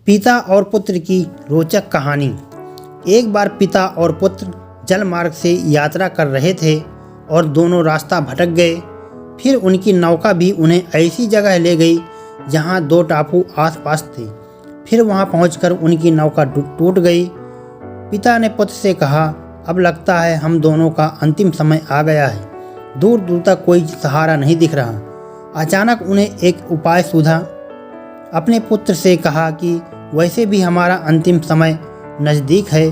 पिता और पुत्र की रोचक कहानी। एक बार पिता और पुत्र जल मार्ग से यात्रा कर रहे थे और दोनों रास्ता भटक गए। फिर उनकी नौका भी उन्हें ऐसी जगह ले गई जहां दो टापू आसपास थे। फिर वहां पहुंचकर उनकी नौका टूट गई। पिता ने पुत्र से कहा, अब लगता है हम दोनों का अंतिम समय आ गया है। दूर दूर तक कोई सहारा नहीं दिख रहा। अचानक उन्हें एक उपाय सूझा। अपने पुत्र से कहा कि वैसे भी हमारा अंतिम समय नज़दीक है,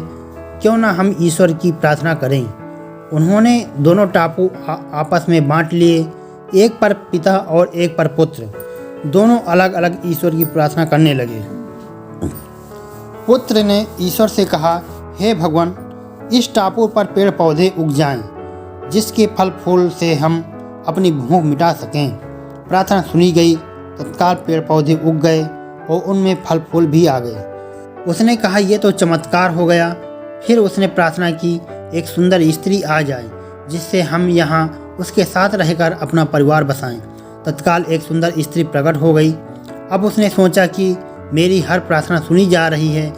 क्यों ना हम ईश्वर की प्रार्थना करें। उन्होंने दोनों टापू आपस में बांट लिए, एक पर पिता और एक पर पुत्र। दोनों अलग अलग ईश्वर की प्रार्थना करने लगे। पुत्र ने ईश्वर से कहा, हे भगवान, इस टापू पर पेड़ पौधे उग जाएं, जिसके फल फूल से हम अपनी भूख मिटा सकें। प्रार्थना सुनी गई। तत्काल पेड़ पौधे उग गए और उनमें फल फूल भी आ गए। उसने कहा, यह तो चमत्कार हो गया। फिर उसने प्रार्थना की, एक सुंदर स्त्री आ जाए जिससे हम यहाँ उसके साथ रहकर अपना परिवार बसाएं। तत्काल एक सुंदर स्त्री प्रकट हो गई। अब उसने सोचा कि मेरी हर प्रार्थना सुनी जा रही है,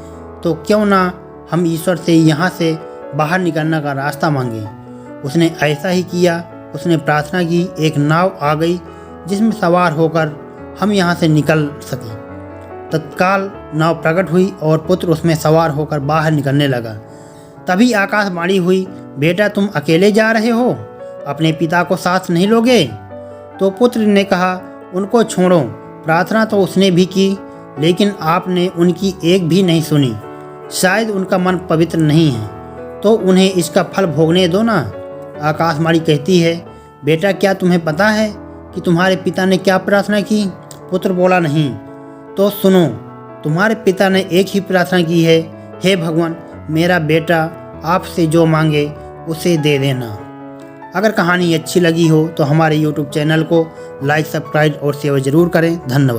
तो क्यों ना हम ईश्वर से यहाँ से बाहर निकलने का रास्ता मांगें। उसने ऐसा ही किया। उसने प्रार्थना की, एक नाव आ गई जिसमें सवार होकर हम यहाँ से निकल सकें। तत्काल नाव प्रकट हुई और पुत्र उसमें सवार होकर बाहर निकलने लगा। तभी आकाशवाणी हुई, बेटा तुम अकेले जा रहे हो, अपने पिता को साथ नहीं लोगे? तो पुत्र ने कहा, उनको छोड़ो। प्रार्थना तो उसने भी की, लेकिन आपने उनकी एक भी नहीं सुनी। शायद उनका मन पवित्र नहीं है, तो उन्हें इसका फल भोगने दो ना। आकाशवाणी कहती है, बेटा क्या तुम्हें पता है कि तुम्हारे पिता ने क्या प्रार्थना की? पुत्र बोला, नहीं। तो सुनो, तुम्हारे पिता ने एक ही प्रार्थना की है, हे भगवान, मेरा बेटा आपसे जो मांगे उसे दे देना। अगर कहानी अच्छी लगी हो तो हमारे YouTube चैनल को लाइक, सब्सक्राइब और शेयर ज़रूर करें। धन्यवाद।